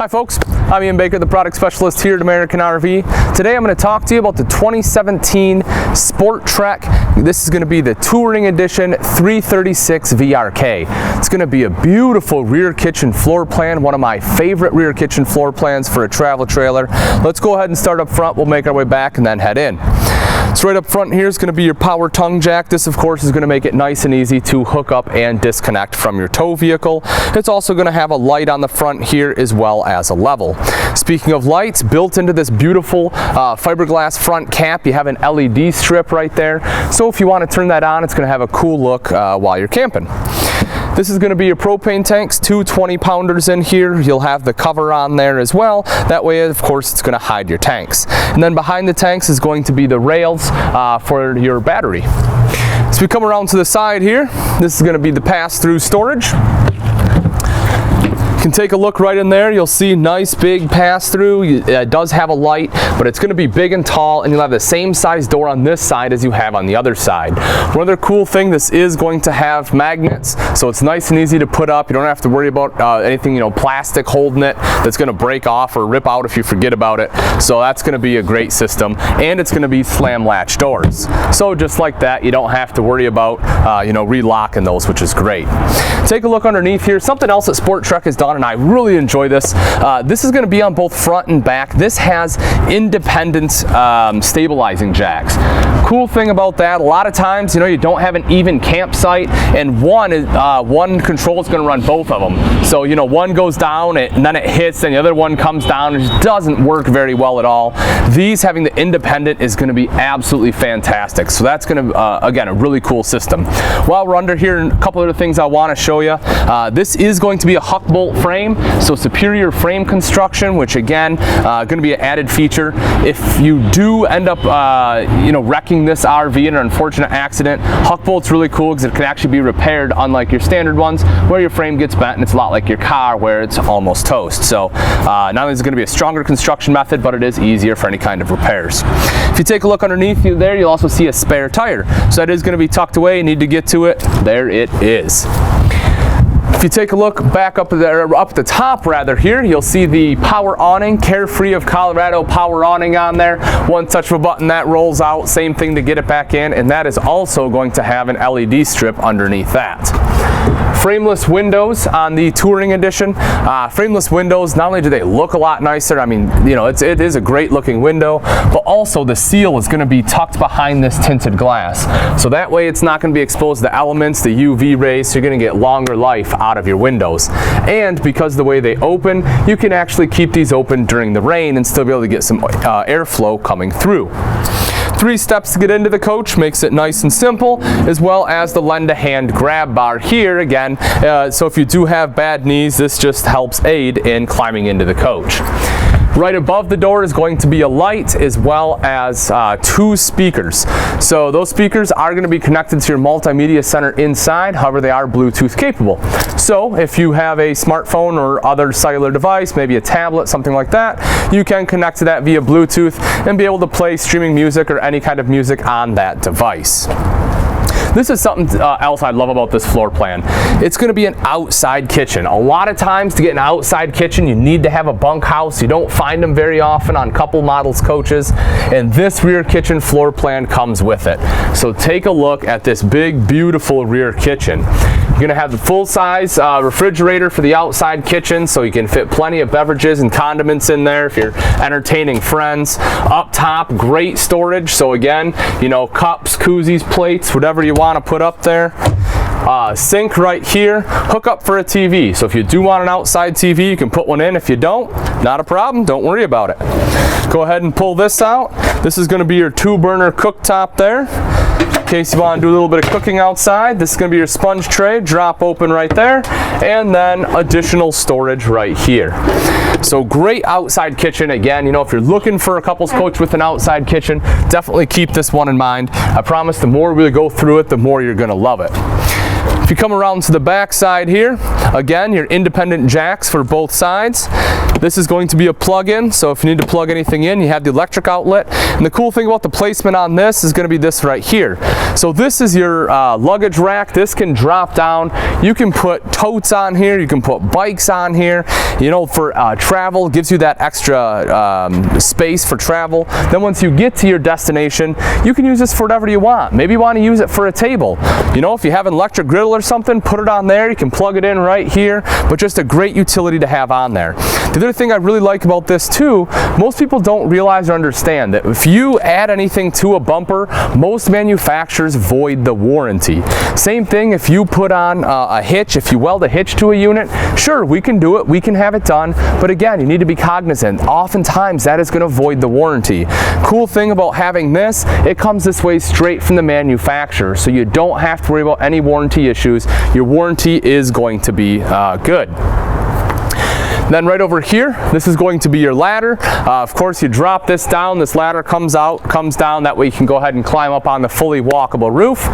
Hi folks, I'm Ian Baker, the product specialist here at American RV. Today I'm going to talk to you about the 2017 SportTrek. This is going to be the Touring Edition 336 VRK. It's going to be a beautiful rear kitchen floor plan, one of my favorite rear kitchen floor plans for a travel trailer. Let's go ahead and start up front. We'll make our way back and then head in. So right up front here is going to be your power tongue jack. This of course is going to make it nice and easy to hook up and disconnect from your tow vehicle. It's also going to have a light on the front here as well as a level. Speaking of lights, built into this beautiful fiberglass front cap, you have an LED strip right there. So if you want to turn that on, it's going to have a cool look while you're camping. This is going to be your propane tanks, two 20-pounders in here. You'll have the cover on there as well. That way, of course, it's going to hide your tanks. And then behind the tanks is going to be the rails for your battery. As we come around to the side here, this is going to be the pass-through storage. You can take a look right in there. You'll see nice big pass-through. It does have a light, but it's going to be big and tall, and you'll have the same size door on this side as you have on the other side. One other cool thing, this is going to have magnets, so it's nice and easy to put up. You don't have to worry about anything, plastic holding it that's going to break off or rip out if you forget about it. So that's going to be a great system, and it's going to be slam latch doors. So just like that, you don't have to worry about relocking those, which is great. Take a look underneath here. Something else that SportTrek has done, and I really enjoy this. This is going to be on both front and back. This has independent stabilizing jacks. Cool thing about that, a lot of times, you don't have an even campsite, and one control is going to run both of them. So, one goes down and then it hits, and the other one comes down. It just doesn't work very well at all. These having the independent is going to be absolutely fantastic. So that's going to, again, a really cool system. While we're under here, a couple other things I want to show you. This is going to be a huck bolt frame, so superior frame construction, which again, going to be an added feature. If you do end up, wrecking this RV in an unfortunate accident, huck bolt's really cool because it can actually be repaired, unlike your standard ones where your frame gets bent, and it's a lot like your car where it's almost toast. So not only is it going to be a stronger construction method, but it is easier for any kind of repairs. If you take a look underneath you there, you'll also see a spare tire. So that is going to be tucked away. You need to get to it. There it is. If you take a look back up there, up the top rather here, you'll see the power awning, Carefree of Colorado power awning on there. One touch of a button, that rolls out. Same thing to get it back in, and that is also going to have an LED strip underneath that. Frameless windows on the Touring Edition. Frameless windows, not only do they look a lot nicer, I mean, it is a great looking window, but also the seal is going to be tucked behind this tinted glass. So that way it's not going to be exposed to the elements, the UV rays, so you're going to get longer life out of your windows. And because of the way they open, you can actually keep these open during the rain and still be able to get some airflow coming through. 3 steps to get into the coach, makes it nice and simple, as well as the lend-a-hand grab bar here again. So if you do have bad knees, this just helps aid in climbing into the coach. Right above the door is going to be a light as well as 2 speakers. So those speakers are going to be connected to your multimedia center inside, however they are Bluetooth capable. So if you have a smartphone or other cellular device, maybe a tablet, something like that, you can connect to that via Bluetooth and be able to play streaming music or any kind of music on that device. This is something else I love about this floor plan. It's going to be an outside kitchen. A lot of times to get an outside kitchen, you need to have a bunkhouse. You don't find them very often on couple models coaches, and this rear kitchen floor plan comes with it. So take a look at this big, beautiful rear kitchen. You're going to have the full-size refrigerator for the outside kitchen, so you can fit plenty of beverages and condiments in there if you're entertaining friends. Up top, great storage. So again, cups, koozies, plates, whatever you want to put up there. Sink right here, hook up for a TV. So if you do want an outside TV, you can put one in. If you don't, not a problem, don't worry about it. Go ahead and pull this out. This is going to be your 2-burner cooktop there. In case you want to do a little bit of cooking outside, this is going to be your sponge tray, drop open right there, and then additional storage right here. So great outside kitchen. Again, if you're looking for a couples coach with an outside kitchen, definitely keep this one in mind. I promise the more we go through it, the more you're going to love it. If you come around to the back side here, again, your independent jacks for both sides. This is going to be a plug-in, so if you need to plug anything in, you have the electric outlet. And the cool thing about the placement on this is going to be this right here. So this is your luggage rack. This can drop down. You can put totes on here. You can put bikes on here. You know, for travel, gives you that extra space for travel. Then once you get to your destination, you can use this for whatever you want. Maybe you want to use it for a table. You know, if you have an electric griddle or something, put it on there. You can plug it in right here, but just a great utility to have on there. The other thing I really like about this too, most people don't realize or understand that if you add anything to a bumper, most manufacturers void the warranty. Same thing if you put on a hitch, if you weld a hitch to a unit, sure, we can do it, we can have it done, but again, you need to be cognizant. Oftentimes that is going to void the warranty. Cool thing about having this, it comes this way straight from the manufacturer, so you don't have to worry about any warranty issues. Your warranty is going to be good. Then right over here, this is going to be your ladder. Of course, you drop this down, this ladder comes down, that way you can go ahead and climb up on the fully walkable roof.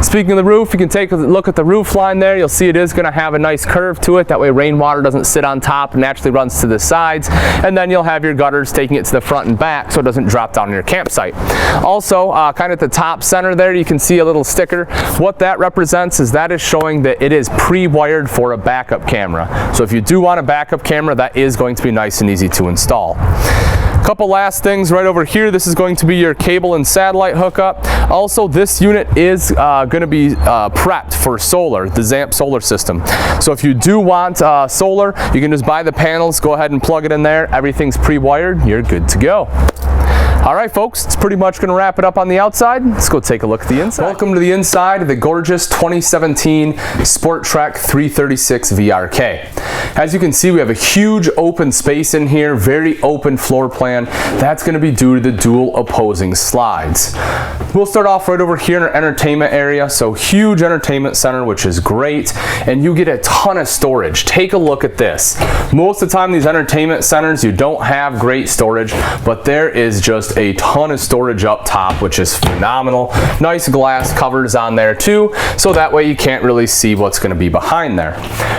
Speaking of the roof, you can take a look at the roof line there. You'll see it is going to have a nice curve to it, that way rainwater doesn't sit on top and naturally runs to the sides. And then you'll have your gutters taking it to the front and back so it doesn't drop down in your campsite. Also, kind of at the top center there, you can see a little sticker. What that represents is that is showing that it is pre-wired for a backup camera. So if you do want a backup camera, that is going to be nice and easy to install. Couple last things right over here. This is going to be your cable and satellite hookup. Also, this unit is going to be prepped for solar, the ZAMP solar system. So if you do want solar, you can just buy the panels, go ahead and plug it in there. Everything's pre-wired. You're good to go. All right, folks, it's pretty much going to wrap it up on the outside. Let's go take a look at the inside. Welcome to the inside of the gorgeous 2017 SportTrek 336 VRK. As you can see, we have a huge open space in here, very open floor plan. That's going to be due to the dual opposing slides. We'll start off right over here in our entertainment area. So huge entertainment center, which is great, and you get a ton of storage. Take a look at this. Most of the time, these entertainment centers, you don't have great storage, but there is just a ton of storage up top, which is phenomenal. Nice glass covers on there too, so that way you can't really see what's going to be behind there.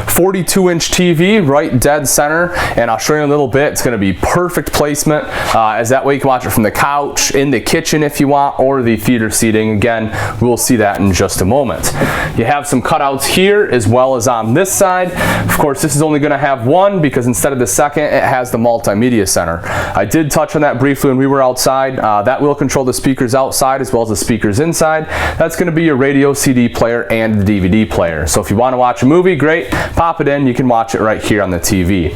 42-inch TV right dead center, and I'll show you in a little bit. It's going to be perfect placement, as that way you can watch it from the couch, in the kitchen if you want, or the theater seating. Again, we'll see that in just a moment. You have some cutouts here as well as on this side. Of course, this is only going to have one because instead of the second, it has the multimedia center. I did touch on that briefly when we were outside. That will control the speakers outside as well as the speakers inside. That's going to be your radio, CD player, and the DVD player. So if you want to watch a movie, great, pop it in. You can watch it right here on the TV.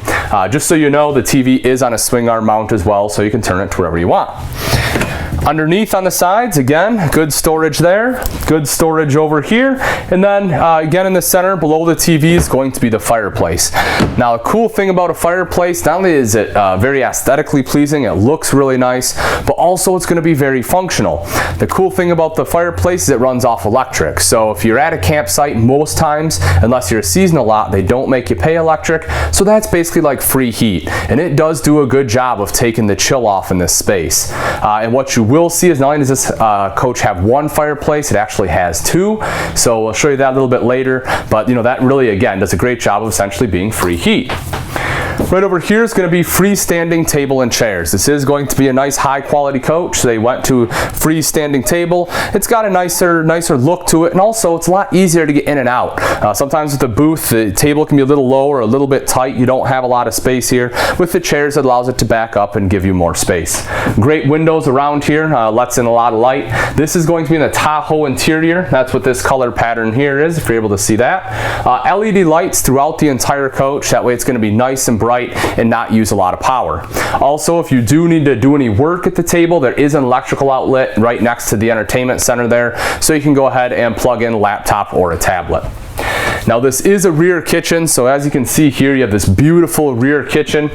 Just so you know, the TV is on a swing arm mount as well, so you can turn it to wherever you want. Underneath on the sides, again, good storage there, good storage over here, and then again in the center below the TV is going to be the fireplace. Now, a cool thing about a fireplace, not only is it very aesthetically pleasing, it looks really nice, but also it's going to be very functional. The cool thing about the fireplace is it runs off electric. So if you're at a campsite, most times, unless you're a seasonal lot, they don't make you pay electric, so that's basically like free heat, and it does do a good job of taking the chill off in this space. And what you will see is not only does this coach have one fireplace, it actually has two. So we'll show you that a little bit later, but you know, that really again does a great job of essentially being free heat. Right over here is going to be freestanding table and chairs. This is going to be a nice high quality coach. They went to freestanding table. It's got a nicer look to it, and also it's a lot easier to get in and out. Sometimes with the booth, the table can be a little low or a little bit tight. You don't have a lot of space here. With the chairs, it allows it to back up and give you more space. Great windows around here, lets in a lot of light. This is going to be in the Tahoe interior. That's what this color pattern here is, if you're able to see that. LED lights throughout the entire coach. That way it's going to be nice and bright and not use a lot of power. Also, if you do need to do any work at the table, there is an electrical outlet right next to the entertainment center there, so you can go ahead and plug in a laptop or a tablet. Now, this is a rear kitchen, so as you can see here, you have this beautiful rear kitchen.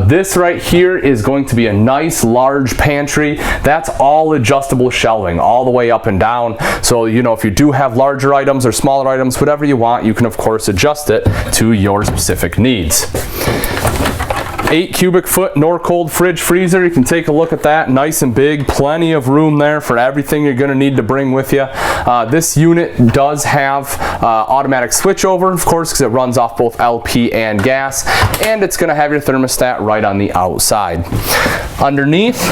This right here is going to be a nice large pantry. That's all adjustable shelving all the way up and down. So, you know, if you do have larger items or smaller items, whatever you want, you can of course adjust it to your specific needs. 8 cubic foot Norcold fridge freezer. You can take a look at that. Nice and big, plenty of room there for everything you're going to need to bring with you. This unit does have automatic switchover, of course, because it runs off both LP and gas, and it's going to have your thermostat right on the outside. Underneath,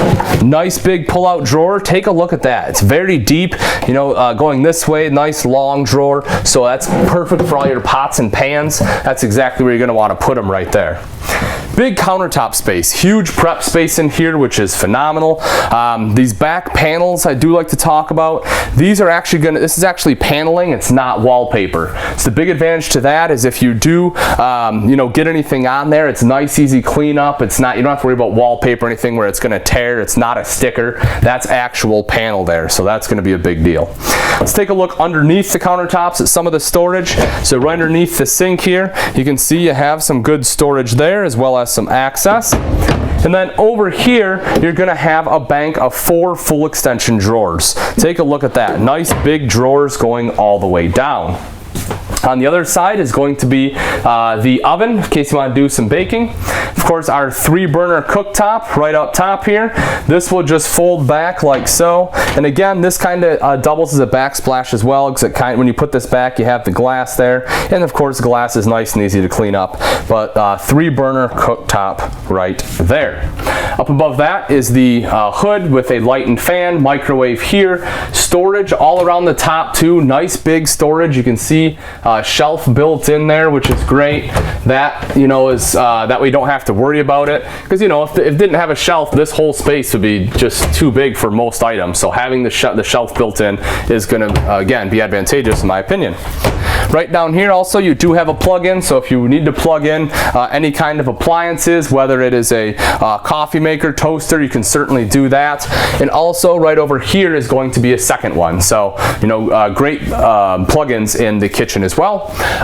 nice big pull-out drawer. Take a look at that. It's very deep, you know, going this way, nice long drawer, so that's perfect for all your pots and pans. That's exactly where you're going to want to put them right there. Big countertop space, huge prep space in here, which is phenomenal. These back panels I do like to talk about. These are actually this is actually paneling, it's not wallpaper. So the big advantage to that is if you do, you know, get anything on there, it's nice, easy cleanup. It's not, you don't have to worry about wallpaper or anything where it's gonna tear. It's not a sticker. That's actual panel there, so that's gonna be a big deal. Let's take a look underneath the countertops at some of the storage. So right underneath the sink here, you can see you have some good storage there, as well as some access. And then over here, you're gonna have a bank of 4 full extension drawers. Take a look at that. Nice big drawers going all the way down. On the other side is going to be the oven, in case you want to do some baking. Of course, our 3-burner cooktop right up top here. This will just fold back like so. And again, this kind of doubles as a backsplash as well, because when you put this back, you have the glass there. And of course, the glass is nice and easy to clean up. But 3-burner cooktop right there. Up above that is the hood with a light and fan, microwave here. Storage all around the top too. Nice big storage. You can see shelf built in there, which is great. That, you know, is that way you don't have to worry about it, because, you know, if it didn't have a shelf, this whole space would be just too big for most items. So having the shelf built in is going to again be advantageous in my opinion. Right down here also you do have a plug-in, so if you need to plug in any kind of appliances, whether it is a coffee maker, toaster, you can certainly do that. And also right over here is going to be a second one, so, you know, great plug-ins in the kitchen as well.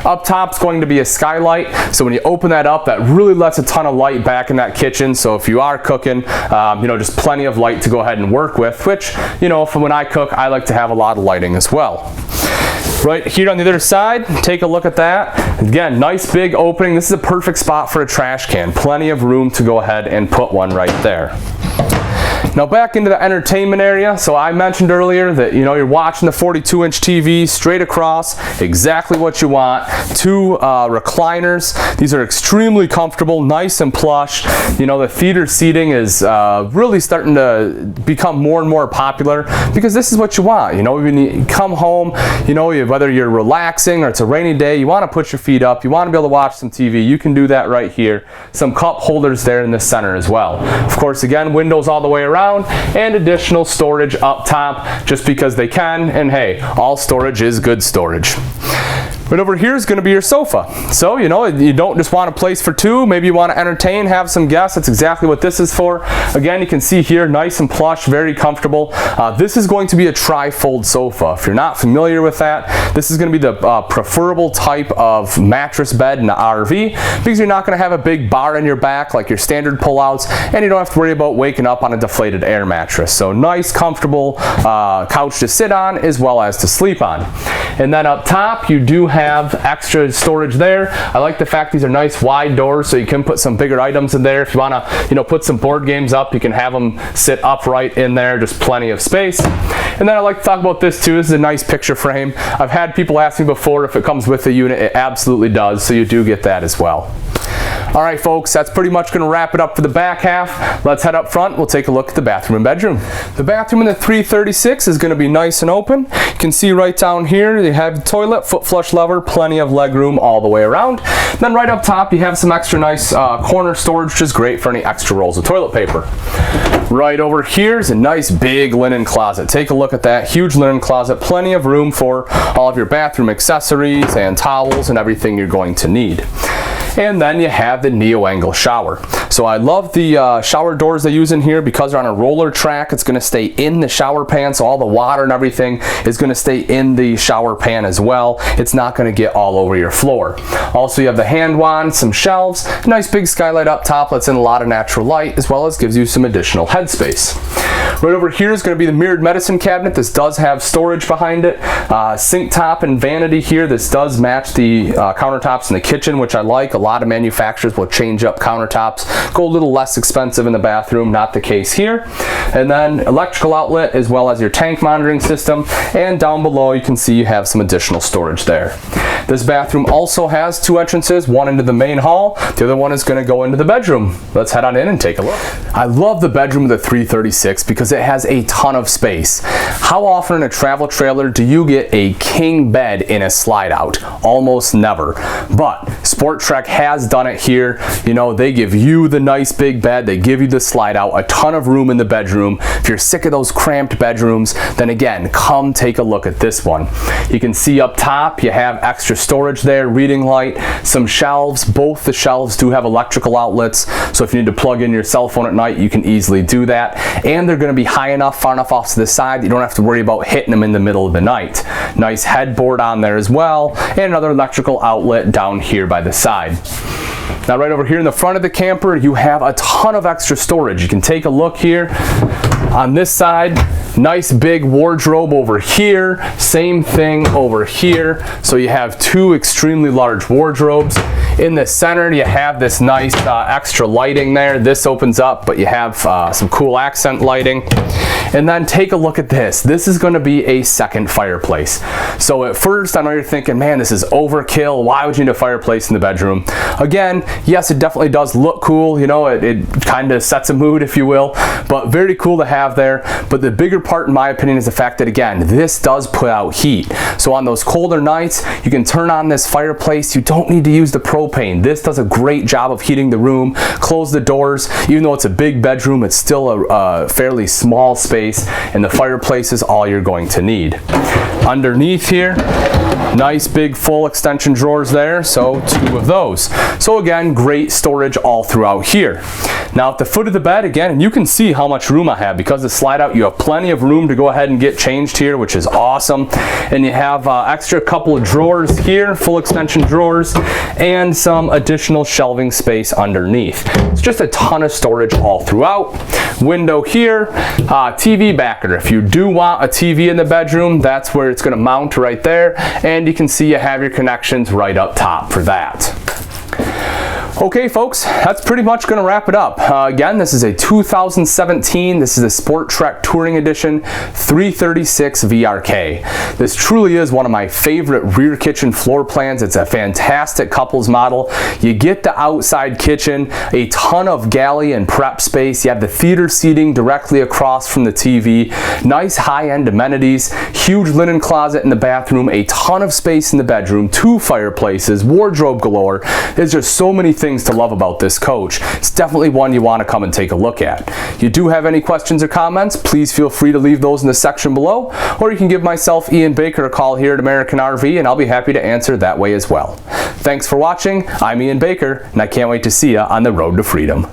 Up top is going to be a skylight, so when you open that up, that really lets a ton of light back in that kitchen. So if you are cooking, you know, just plenty of light to go ahead and work with, which, you know, for when I cook, I like to have a lot of lighting as well. Right here on the other side, take a look at that. Again, nice big opening. This is a perfect spot for a trash can. Plenty of room to go ahead and put one right there. Now back into the entertainment area. So I mentioned earlier that, you know, you're watching the 42-inch TV straight across, exactly what you want. 2 recliners. These are extremely comfortable, nice and plush. You know, the theater seating is really starting to become more and more popular, because this is what you want. You know, when you come home, you know, whether you're relaxing or it's a rainy day, you want to put your feet up, you want to be able to watch some TV, you can do that right here. Some cup holders there in the center as well. Of course, again, windows all the way around, and additional storage up top just because they can, and hey, all storage is good storage. But over here is going to be your sofa. So, you know, you don't just want a place for 2. Maybe you want to entertain, have some guests. That's exactly what this is for. Again, you can see here, nice and plush, very comfortable. This is going to be a tri-fold sofa. If you're not familiar with that, this is going to be the preferable type of mattress bed in the RV, because you're not going to have a big bar in your back like your standard pullouts, and you don't have to worry about waking up on a deflated air mattress. So nice, comfortable couch to sit on as well as to sleep on. And then up top, you do have extra storage there. I like the fact these are nice wide doors, so you can put some bigger items in there. If you want to, you know, put some board games up, you can have them sit upright in there, just plenty of space. And then I like to talk about this too. This is a nice picture frame. I've had people ask me before if it comes with the unit. It absolutely does, so you do get that as well. All right, folks, that's pretty much going to wrap it up for the back half. Let's head up front. We'll take a look at the bathroom and bedroom. The bathroom in the 336 is going to be nice and open. You can see right down here, you have the toilet, foot flush lever, plenty of leg room all the way around. Then right up top, you have some extra nice corner storage, which is great for any extra rolls of toilet paper. Right over here is a nice big linen closet. Take a look at that huge linen closet. Plenty of room for all of your bathroom accessories and towels and everything you're going to need. And then you have the neo-angle shower. So I love the shower doors they use in here because they're on a roller track. It's going to stay in the shower pan, so all the water and everything is going to stay in the shower pan as well. It's not going to get all over your floor. Also, you have the hand wand, some shelves, nice big skylight up top lets in a lot of natural light, as well as gives you some additional headspace. Right over here is going to be the mirrored medicine cabinet. This does have storage behind it. Sink top and vanity here. This does match the countertops in the kitchen, which I like. A lot of manufacturers will change up countertops, go a little less expensive in the bathroom. Not the case here. And then electrical outlet as well as your tank monitoring system, and down below you can see you have some additional storage there. This bathroom also has 2 entrances, one into the main hall, the other one is going to go into the bedroom. Let's head on in and take a look. I love the bedroom of the 336 because it has a ton of space. How often in a travel trailer do you get a king bed in a slide out? Almost never. But SportTrek has done it here. You know, they give you the nice big bed, they give you the slide out, a ton of room in the bedroom. If you're sick of those cramped bedrooms, then again, come take a look at this one. You can see up top you have extra storage there, reading light, some shelves. Both the shelves do have electrical outlets, so if you need to plug in your cell phone at night, you can easily do that. And they're going to be high enough, far enough off to the side that you don't have to worry about hitting them in the middle of the night. Nice headboard on there as well, and another electrical outlet down here by the side. Now right over here in the front of the camper, you have a ton of extra storage. You can take a look here. On this side, nice big wardrobe over here, same thing over here. So you have 2 extremely large wardrobes. In the center, you have this nice extra lighting there. This opens up, but you have some cool accent lighting. And then take a look at this. This is going to be a second fireplace. So at first, I know you're thinking, man, this is overkill. Why would you need a fireplace in the bedroom? Again, yes, it definitely does look cool. You know, it kind of sets a mood, if you will, but very cool to have there. But the bigger part, in my opinion, is the fact that, again, this does put out heat. So on those colder nights, you can turn on this fireplace. You don't need to use the propane. This does a great job of heating the room. Close the doors. Even though it's a big bedroom, it's still a fairly small space, and the fireplace is all you're going to need. Underneath here, nice big full extension drawers there, so 2 of those. So again, great storage all throughout here. Now at the foot of the bed, again, and you can see how much room I have. Because the slide out, you have plenty of room to go ahead and get changed here, which is awesome. And you have extra couple of drawers here, full extension drawers, and some additional shelving space underneath. It's just a ton of storage all throughout. Window here, TV backer. If you do want a TV in the bedroom, that's where it's going to mount right there. And you can see you have your connections right up top for that. Okay folks, that's pretty much going to wrap it up. Again, this is a 2017, this is a SportTrek Touring Edition 336 VRK. This truly is one of my favorite rear kitchen floor plans. It's a fantastic couples model. You get the outside kitchen, a ton of galley and prep space. You have the theater seating directly across from the TV. Nice high-end amenities, huge linen closet in the bathroom, a ton of space in the bedroom, 2 fireplaces, wardrobe galore. There's just so many things to love about this coach. It's definitely one you want to come and take a look at. If you do have any questions or comments, please feel free to leave those in the section below, or you can give myself, Ian Baker, a call here at American RV, and I'll be happy to answer that way as well. Thanks for watching. I'm Ian Baker, and I can't wait to see you on the road to freedom.